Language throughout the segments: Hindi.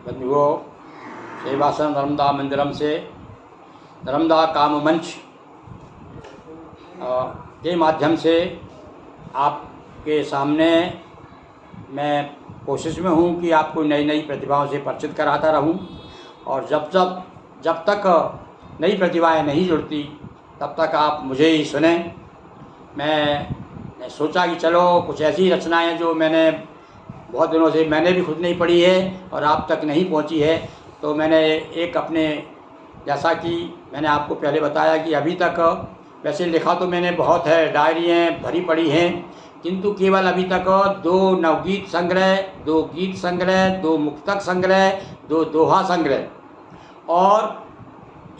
बंधुओं, सेवासन नर्मदा मंदिरम से नर्मदा काम मंच के माध्यम से आपके सामने मैं कोशिश में हूँ कि आपको नई नई प्रतिभाओं से परिचित कराता रहूँ। और जब तक नई प्रतिभाएं नहीं जुड़ती तब तक आप मुझे ही सुने। मैं सोचा कि चलो कुछ ऐसी रचनाएं जो मैंने बहुत दिनों से मैंने भी खुद नहीं पढ़ी है और आप तक नहीं पहुंची है, तो मैंने एक अपने, जैसा कि मैंने आपको पहले बताया कि अभी तक वैसे लिखा तो मैंने बहुत है, डायरियाँ भरी पड़ी हैं, किंतु केवल अभी तक 2 नवगीत संग्रह, 2 गीत संग्रह, 2 मुक्तक संग्रह, 2 दोहा संग्रह और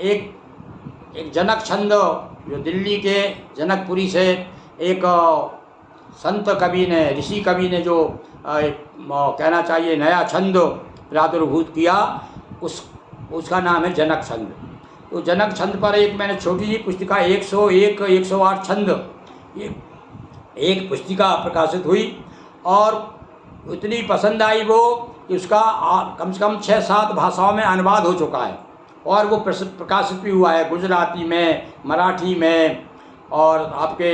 एक जनक छंद जो दिल्ली के जनकपुरी से एक संत कवि ने, ऋषि कवि ने जो कहना चाहिए नया छंद प्रादुर्भूत किया, उसका नाम है जनक छंद। तो जनक छंद पर एक मैंने छोटी सी पुस्तिका 108 छंद एक पुस्तिका प्रकाशित हुई और इतनी पसंद आई वो कि उसका कम से कम 6-7 भाषाओं में अनुवाद हो चुका है और वो प्रकाशित भी हुआ है, गुजराती में, मराठी में और आपके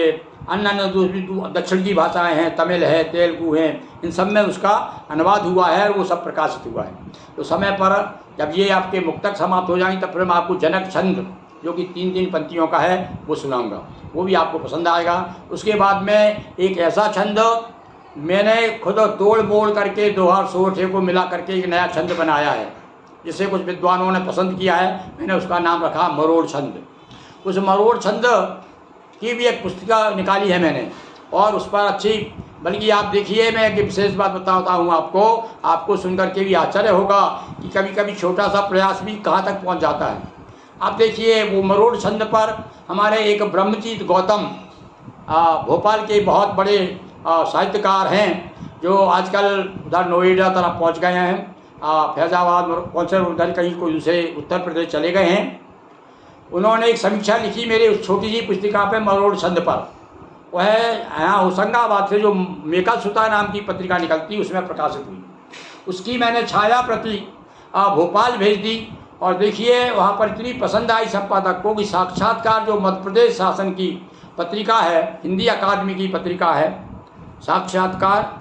अन्य दूसरी दक्षिण की भाषाएं हैं, तमिल है, तेलुगु है, इन सब में उसका अनुवाद हुआ है और वो सब प्रकाशित हुआ है। तो समय पर जब ये आपके मुक्तक समाप्त हो जाएंगे तब फिर मैं आपको जनक छंद जो कि 3 पंक्तियों का है वो सुनाऊंगा, वो भी आपको पसंद आएगा। उसके बाद में एक ऐसा छंद मैंने खुद तोड़ मोड़ करके दोहा सोठे को मिला करके एक नया छंद बनाया है, जिसे कुछ विद्वानों ने पसंद किया है। मैंने उसका नाम रखा मरोड़ छंद। उस मरोड़ छंद की भी एक पुस्तिका निकाली है मैंने और उस पर अच्छी, बल्कि आप देखिए, मैं एक विशेष बात बताता हूँ आपको सुनकर के भी आश्चर्य होगा कि कभी कभी छोटा सा प्रयास भी कहाँ तक पहुँच जाता है। आप देखिए वो मरोड़ छंद पर हमारे एक ब्रह्मजीत गौतम भोपाल के बहुत बड़े साहित्यकार हैं जो आजकल उधर नोएडा तरफ पहुँच गए हैं, फैज़ाबाद पहुँचे, उधर कहीं कोई दूसरे उत्तर प्रदेश चले गए हैं। उन्होंने एक समीक्षा लिखी मेरे उस छोटी सी पुस्तिका पे मरोड़ छंद पर। वह यहाँ होशंगाबाद से जो मेका सुता नाम की पत्रिका निकलती उसमें प्रकाशित हुई। उसकी मैंने छाया प्रति भोपाल भेज दी और देखिए वहाँ पर इतनी पसंद आई संपादक को कि साक्षात्कार जो मध्य प्रदेश शासन की पत्रिका है, हिंदी अकादमी की पत्रिका है साक्षात्कार,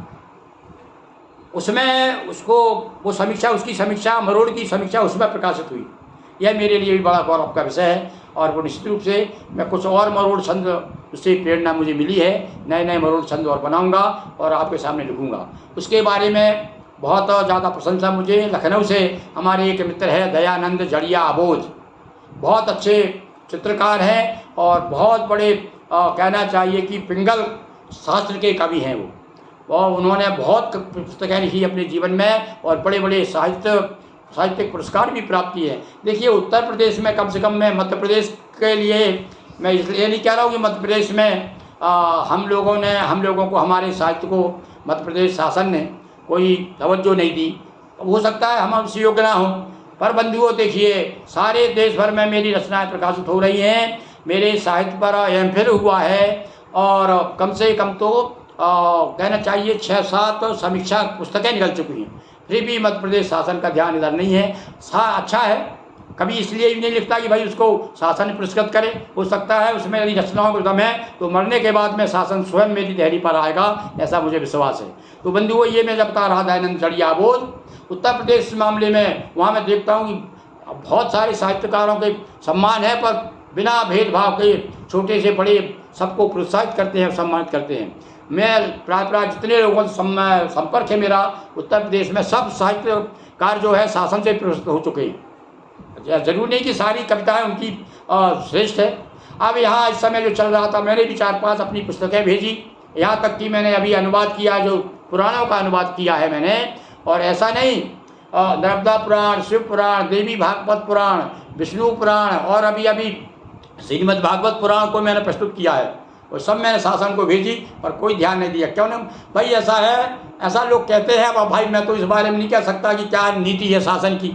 उसमें वो समीक्षा, उसकी समीक्षा, मरोड़ की समीक्षा उसमें प्रकाशित हुई। यह मेरे लिए भी बड़ा गौरव का विषय है और वो निश्चित रूप से मैं कुछ और मरोड़ छंद, उससे प्रेरणा मुझे मिली है, नए मरोड़ छंद और बनाऊंगा और आपके सामने लिखूंगा। उसके बारे में बहुत ज़्यादा प्रशंसा मुझे लखनऊ से हमारे एक मित्र है दयानंद जड़िया अबोध, बहुत अच्छे चित्रकार हैं और बहुत बड़े कहना चाहिए कि पिंगल शास्त्र के कवि हैं वो, और उन्होंने बहुत पुस्तकें लिखी अपने जीवन में और बड़े बड़े साहित्यिक पुरस्कार भी प्राप्त किए हैं। देखिए उत्तर प्रदेश में, कम से कम मैं मध्य प्रदेश के लिए मैं इसलिए नहीं कह रहा हूँ कि मध्य प्रदेश में हम लोगों को, हमारे साहित्य को मध्य प्रदेश शासन ने कोई तवज्जो नहीं दी, हो सकता है हम उससे योग्य ना हों, पर बंधुओं देखिए सारे देश भर में मेरी रचनाएं प्रकाशित हो रही हैं। मेरे साहित्य पर एमफिल हुआ है और कम से कम तो कहना चाहिए 6-7 समीक्षा पुस्तकें निकल चुकी हैं, फिर भी मध्य प्रदेश शासन का ध्यान इधर नहीं है। अच्छा है, कभी इसलिए भी नहीं लिखता कि भाई उसको शासन पुरस्कृत करे, हो सकता है उसमें यदि रचनाओं को दम है तो मरने के बाद में शासन स्वयं मेरी दिहाड़ी पर आएगा, ऐसा मुझे विश्वास है। तो बंधुओं ये मैं जब बता रहा दयानंद जड़िया बोध, उत्तर प्रदेश मामले में वहाँ मैं देखता हूँ कि बहुत सारे साहित्यकारों के सम्मान है, पर बिना भेदभाव के छोटे से बड़े सबको प्रोत्साहित करते हैं, सम्मानित करते हैं। मैं प्राय जितने लोगों से संपर्क है मेरा उत्तर प्रदेश में, सब साहित्यकार जो है शासन से पुरस्कृत हो चुके हैं। जरूर नहीं कि सारी कविताएं उनकी श्रेष्ठ है। अब यहाँ इस समय जो चल रहा था, मैंने भी 4-5 अपनी पुस्तकें भेजी, यहाँ तक कि मैंने अभी अनुवाद किया, जो पुराणों का अनुवाद किया है मैंने। और ऐसा नहीं, नर्मदा पुराण, शिव पुराण, देवी भागवत पुराण, विष्णु पुराण और अभी श्रीमद् भागवत पुराण को मैंने प्रस्तुत किया है, और सब मैंने शासन को भेजी पर कोई ध्यान नहीं दिया। क्यों नहीं भाई, ऐसा है, ऐसा लोग कहते हैं। अब भाई मैं तो इस बारे में नहीं कह सकता कि क्या नीति है शासन की,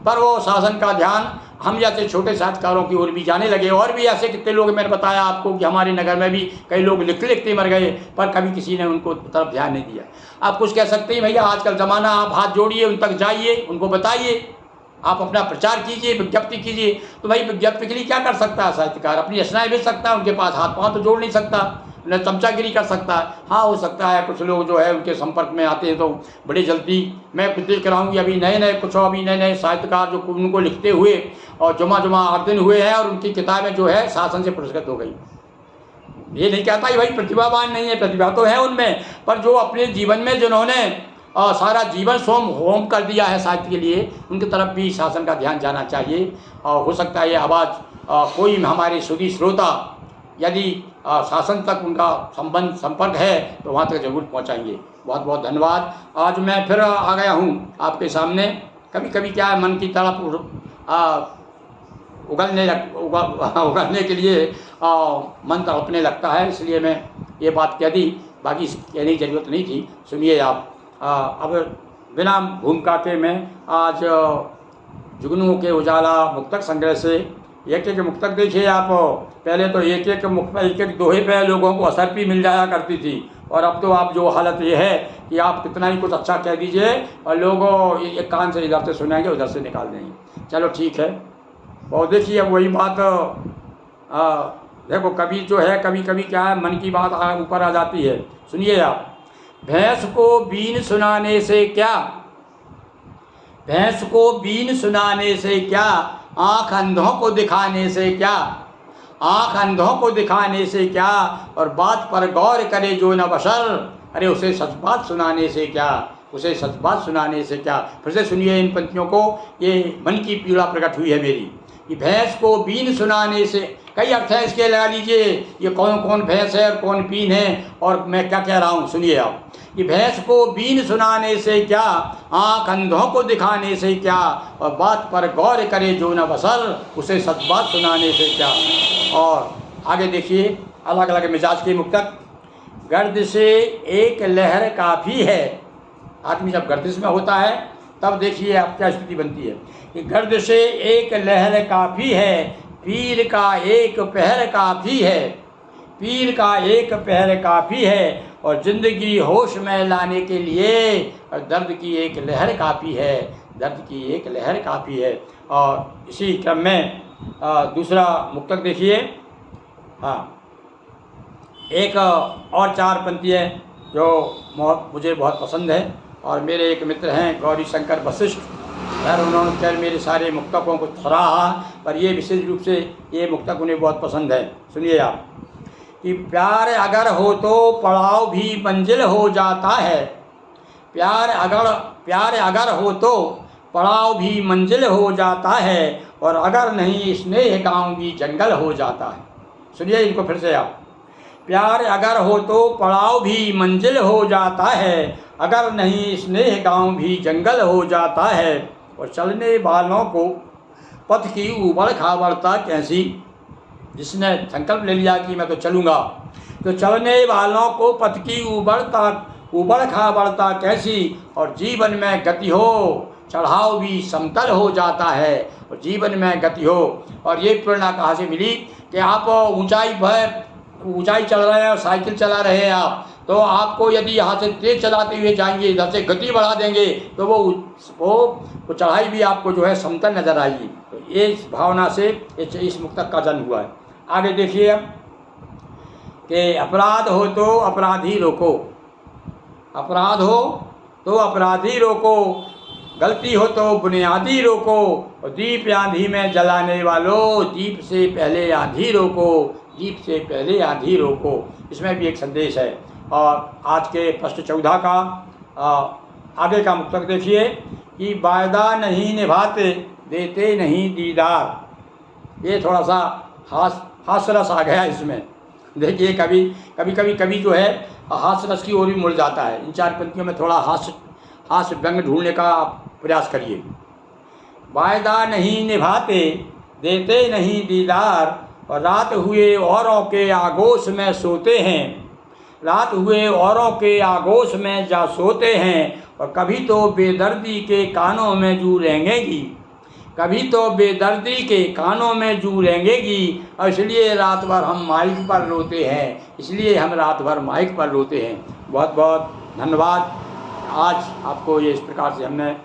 पर वो शासन का ध्यान हम जैसे छोटे साहित्यकारों की ओर भी जाने लगे। और भी ऐसे कितने लोग, मैंने बताया आपको कि हमारे नगर में भी कई लोग लिखते लिखते मर गए, पर कभी किसी ने उनको तरफ ध्यान नहीं दिया। आप कुछ कह सकते हैं भैया, आजकल ज़माना, आप हाथ जोड़िए, उन तक जाइए, उनको बताइए, आप अपना प्रचार कीजिए, विज्ञप्ति कीजिए। तो भाई विज्ञप्ति के लिए क्या कर सकता है साहित्यकार? अपनी रचनाएं भेज सकता है, उनके पास हाथ पाँव तो जोड़ नहीं सकता, न चमचागिरी कर सकता है। हाँ, हो सकता है कुछ लोग जो है उनके संपर्क में आते हैं तो बड़ी जल्दी, मैं कुछ देख रहा हूँ कि अभी नए नए कुछ अभी नए नए साहित्यकार जो उनको लिखते हुए और जुमा 8 दिन हुए हैं और उनकी किताबें जो है शासन से पुरस्कृत हो गई। ये नहीं कहता कि भाई प्रतिभावान नहीं है, प्रतिभा तो है उनमें, पर जो अपने जीवन में जिन्होंने सारा जीवन स्वयं होम कर दिया है साहित्य के लिए, उनकी तरफ भी शासन का ध्यान जाना चाहिए। और हो सकता है ये आवाज़ कोई हमारे सुधी श्रोता यदि शासन तक उनका संपर्क है तो वहाँ तक जरूर पहुँचाएंगे। बहुत बहुत धन्यवाद। आज मैं फिर आ गया हूँ आपके सामने। कभी कभी क्या है, मन की तड़प उगलने के लिए मन तड़पने लगता है, इसलिए मैं ये बात कह दी, बाकी कहने की ज़रूरत नहीं थी। सुनिए आप, अब बिना भूमिका के मैं आज जुगनुओं के उजाला मुक्तक संग्रह से एक एक मुक्तक देखिए आप। पहले तो एक एक दोहे पे लोगों को असर भी मिल जाया करती थी, और अब तो आप जो हालत ये है कि आप कितना ही कुछ अच्छा कह दीजिए और लोगों एक कान से इधर से सुनेंगे, उधर से निकाल देंगे। चलो ठीक है। और देखिए अब वही बात, देखो कभी जो है कभी कभी क्या है, मन की बात ऊपर आ जाती है। सुनिए आप, भैंस को बीन सुनाने से क्या, भैंस को बीन सुनाने से क्या, आँख अंधों को दिखाने से क्या, आँख अंधों को दिखाने से क्या, और बात पर गौर करे जो न बशर, अरे उसे सच बात सुनाने से क्या, उसे सच बात सुनाने से क्या। फिर से सुनिए इन पंक्तियों को, ये मन की पीड़ा प्रकट हुई है मेरी। कि भैंस को बीन सुनाने से, कई अर्थ है इसके, लगा लीजिए ये कौन कौन भैंस है और कौन बीन है और मैं क्या कह रहा हूँ। सुनिए आप, कि भैंस को बीन सुनाने से क्या, आँख अंधों को दिखाने से क्या, और बात पर गौर करे जो न बसर, उसे सच बात सुनाने से क्या। और आगे देखिए, अलग अलग मिजाज के मुक्तक। गर्द से एक लहर काफ़ी है, आदमी जब गर्दिश में होता है तब देखिए आप क्या स्थिति बनती है। कि गर्द से एक लहर काफ़ी है, पीर का एक पहर काफ़ी है, पीर का एक पहर काफ़ी है, और ज़िंदगी होश में लाने के लिए और दर्द की एक लहर काफ़ी है, दर्द की एक लहर काफ़ी है। और इसी क्रम में दूसरा मुक्तक देखिए। हाँ, एक और 4 पंक्ति है जो मुझे बहुत पसंद है, और मेरे एक मित्र हैं गौरी शंकर वशिष्ठ, खैर उन्होंने खैर मेरे सारे मुक्तकों को सराहा, पर ये विशेष रूप से ये मुक्तक उन्हें बहुत पसंद है। सुनिए आप, कि प्यार अगर हो तो पड़ाव भी मंजिल हो जाता है, प्यार अगर हो तो पड़ाव भी मंजिल हो जाता है, और अगर नहीं स्नेह गाँव भी जंगल हो जाता है। सुनिए इनको फिर से आप, प्यार अगर हो तो पड़ाव भी मंजिल हो जाता है, अगर नहीं स्नेह गाँव भी जंगल हो जाता है, और चलने वालों को पथ की उबड़ खाबड़ता कैसी, जिसने संकल्प ले लिया कि मैं तो चलूँगा, तो चलने वालों को पथ की उबड़ खाबड़ता कैसी, और जीवन में गति हो चढ़ाव भी समतल हो जाता है, और जीवन में गति हो। और ये प्रेरणा कहाँ से मिली कि आप ऊंचाई चल रहे हैं और साइकिल चला रहे हैं आप, तो आपको यदि यहाँ से तेज चलाते हुए जाएंगे, इधर से गति बढ़ा देंगे, तो वो चढ़ाई भी आपको जो है समतल नजर आएगी। तो ये इस भावना से इस मुक्तक का जन्म हुआ है। आगे देखिए अब, कि अपराध हो तो अपराधी रोको, अपराध हो तो अपराधी रोको, गलती हो तो बुनियादी रोको, और दीप आंधी में जलाने वालों, दीप से पहले आंधी रोको, दीप से पहले आंधी रोको। इसमें भी एक संदेश है। और आज के प्रश्न 14 का आगे का मुक्तक देखिए, कि वायदा नहीं निभाते देते नहीं दीदार। ये थोड़ा सा हास्य रस आ गया इसमें। देखिए कभी जो है हास्य रस की ओर भी मुड़ जाता है। इन 4 पंक्तियों में थोड़ा हास्य व्यंग ढूंढने का प्रयास करिए। वायदा नहीं निभाते देते नहीं दीदार, और रात हुए औरों के आगोश में सोते हैं, रात हुए औरों के आगोश में जा सोते हैं, और कभी तो बेदर्दी के कानों में जू रेंगेगी, कभी तो बेदर्दी के कानों में जू रेंगेगी, और इसलिए रात भर हम माइक पर रोते हैं, इसलिए हम रात भर माइक पर रोते हैं। बहुत बहुत धन्यवाद। आज आपको ये इस प्रकार से हमने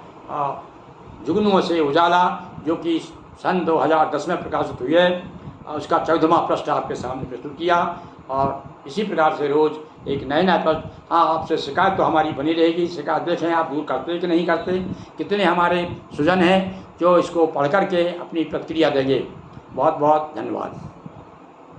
जुगनुओं से उजाला, जो कि सन 2010 में प्रकाशित हुई है, उसका 14वां पृष्ठ आपके सामने प्रस्तुत किया। और इसी प्रकार से रोज़ एक नए प्रश्न। हाँ, आपसे शिकायत तो हमारी बनी रहेगी। शिकायत देखें आप दूर करते कि नहीं करते। कितने हमारे सुजन हैं जो इसको पढ़ कर के अपनी प्रतिक्रिया देंगे। बहुत बहुत धन्यवाद।